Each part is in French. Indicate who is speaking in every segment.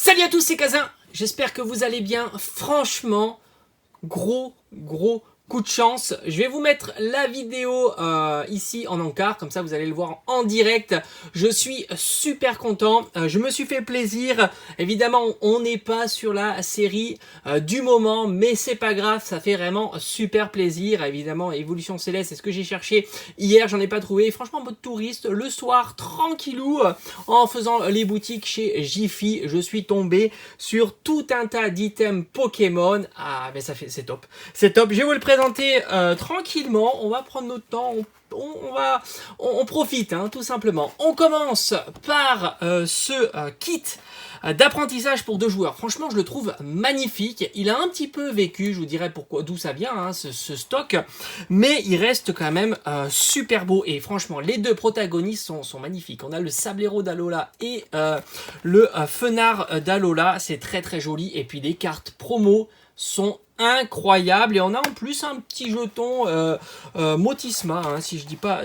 Speaker 1: Salut à tous, c'est Kazin. J'espère que vous allez bien. Franchement, gros coup de chance. Je vais vous mettre la vidéo ici en encart, comme ça vous allez le voir en direct. Je suis super content, je me suis fait plaisir. Évidemment, on n'est pas sur la série du moment, mais c'est pas grave, ça fait vraiment super plaisir. Évidemment, Évolution Céleste, c'est ce que j'ai cherché hier, j'en ai pas trouvé. Franchement, en mode touriste, le soir, tranquillou, en faisant les boutiques chez Jiffy, je suis tombé sur tout un tas d'items Pokémon. Ah, mais ça fait, c'est top. C'est top, je vais vous le présenter tranquillement, on va prendre notre temps, on profite tout simplement. On commence par ce kit d'apprentissage pour 2 joueurs. Franchement, je le trouve magnifique. Il a un petit peu vécu, je vous dirais pourquoi, d'où ça vient ce stock, mais il reste quand même super beau. Et franchement, les 2 protagonistes sont magnifiques. On a le Sablero d'Alola et le Fenard d'Alola. C'est très joli. Et puis les cartes promo sont incroyable, et on a en plus un petit jeton Motisma, si je dis pas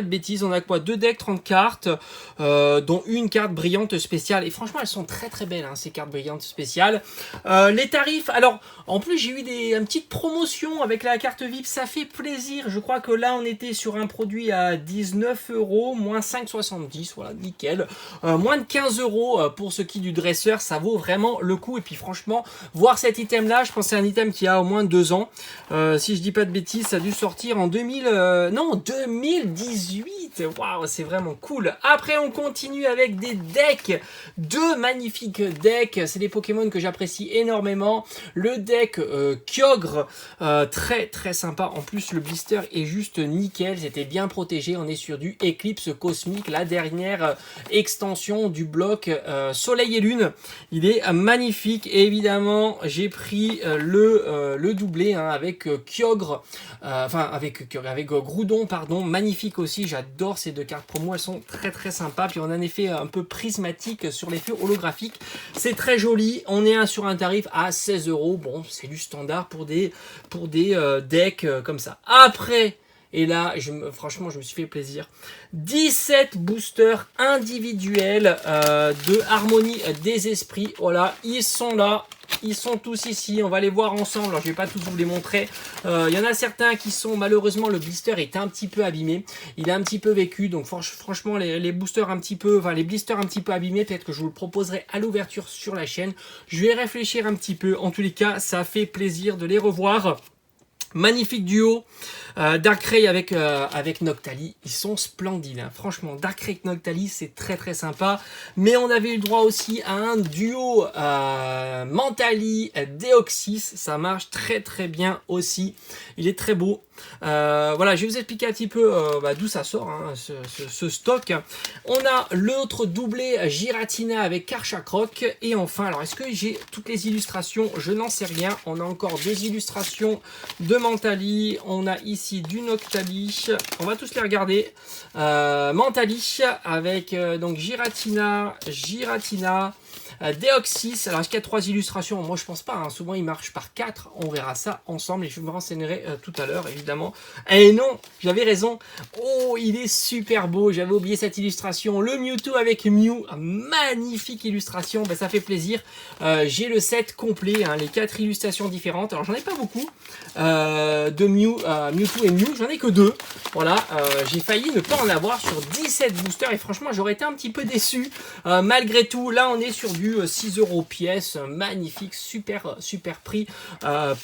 Speaker 1: de bêtises. On a quoi, 2 decks, 30 cartes, dont une carte brillante spéciale, et franchement elles sont très belles ces cartes brillantes spéciales. Les tarifs, alors en plus j'ai eu une petite promotion avec la carte VIP, ça fait plaisir. Je crois que là on était sur un produit à 19 €, moins 5,70, voilà, nickel. Moins de 15 € pour ce qui du dresseur, ça vaut vraiment le coup. Et puis franchement, voir cet item là, je pense que c'est un item qui a au moins 2 ans. Si je dis pas de bêtises, ça a dû sortir en 2018. Waouh, c'est vraiment cool. Après, on continue avec des decks. 2 magnifiques decks. C'est des Pokémon que j'apprécie énormément. Le deck Kyogre, très sympa. En plus, le blister est juste nickel. C'était bien protégé. On est sur du Éclipse Cosmique, la dernière extension du bloc Soleil et Lune. Il est magnifique. Et évidemment, j'ai pris le doublé avec Kyogre, avec Groudon, pardon, magnifique aussi. J'adore ces 2 cartes promo, elles sont très sympas. Puis on a un effet un peu prismatique sur l'effet holographique, c'est très joli. On est sur un tarif à 16 €. Bon, c'est du standard pour des decks comme ça. Après, et là, franchement, je me suis fait plaisir. 17 boosters individuels de Harmonie des Esprits. Voilà, ils sont là. Ils sont tous ici, on va les voir ensemble. Alors je vais pas tous vous les montrer. Il y en a certains qui sont, malheureusement, le blister est un petit peu abîmé. Il a un petit peu vécu, donc franchement les boosters un petit peu, les blisters un petit peu abîmés, peut-être que je vous le proposerai à l'ouverture sur la chaîne. Je vais réfléchir un petit peu. En tous les cas, ça fait plaisir de les revoir. Magnifique duo, Darkrai avec Noctali, ils sont splendides, franchement. Darkrai avec Noctali, c'est très sympa. Mais on avait eu le droit aussi à un duo Mentali Deoxys, ça marche très bien aussi. Il est très beau. Voilà, je vais vous expliquer un petit peu d'où ça sort ce stock. On a l'autre doublé Giratina avec Karchakroc, et enfin, alors est-ce que j'ai toutes les illustrations? Je n'en sais rien. On a encore 2 illustrations de Mentali, on a ici du Noctali, on va tous les regarder. Mentali avec donc Giratina, Deoxys. Alors est-ce qu'il y a 3 illustrations? Moi je pense pas, souvent il marche par 4, on verra ça ensemble et je me renseignerai tout à l'heure évidemment. Et non, j'avais raison, oh il est super beau, j'avais oublié cette illustration, le Mewtwo avec Mew, magnifique illustration, ça fait plaisir. J'ai le set complet, les 4 illustrations différentes. Alors j'en ai pas beaucoup de Mewtwo et Mew, j'en ai que 2. Voilà, j'ai failli ne pas en avoir sur 17 boosters et franchement j'aurais été un petit peu déçu. Malgré tout, là on est sur du 6 € pièce, magnifique, super prix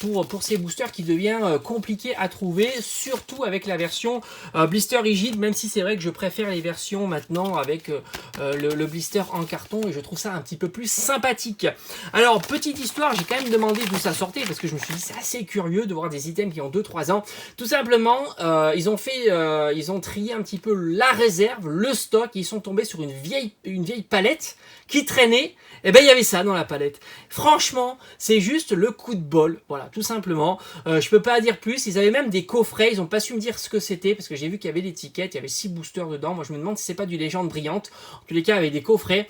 Speaker 1: pour ces boosters qui devient compliqué à trouver, surtout avec la version blister rigide, même si c'est vrai que je préfère les versions maintenant avec le blister en carton et je trouve ça un petit peu plus sympathique. Alors petite histoire, j'ai quand même demandé d'où ça sortait parce que je me suis dit c'est assez curieux de voir des items qui ont 2-3 ans. Tout simplement, ils ont trié un petit peu la réserve, le stock, ils sont tombés sur une vieille palette qui traînait. Et il y avait ça dans la palette. Franchement, c'est juste le coup de bol. Voilà, tout simplement. Je peux pas dire plus. Ils avaient même des coffrets. Ils ont pas su me dire ce que c'était parce que j'ai vu qu'il y avait l'étiquette. Il y avait 6 boosters dedans. Moi, je me demande si c'est pas du légende brillante. En tous les cas, avec des coffrets.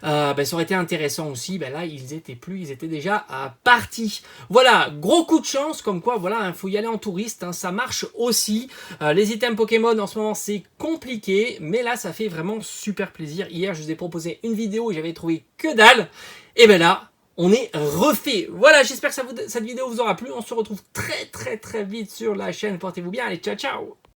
Speaker 1: Ça aurait été intéressant aussi. Là, ils étaient déjà partis. Voilà, gros coup de chance. Comme quoi, voilà, faut y aller en touriste. Ça marche aussi. Les items Pokémon en ce moment, c'est compliqué. Mais là, ça fait vraiment super plaisir. Hier, je vous ai proposé une vidéo où j'avais trouvé que dalle. et ben là, on est refait. Voilà, j'espère que cette vidéo vous aura plu. On se retrouve très vite sur la chaîne. Portez-vous bien. Allez, ciao, ciao.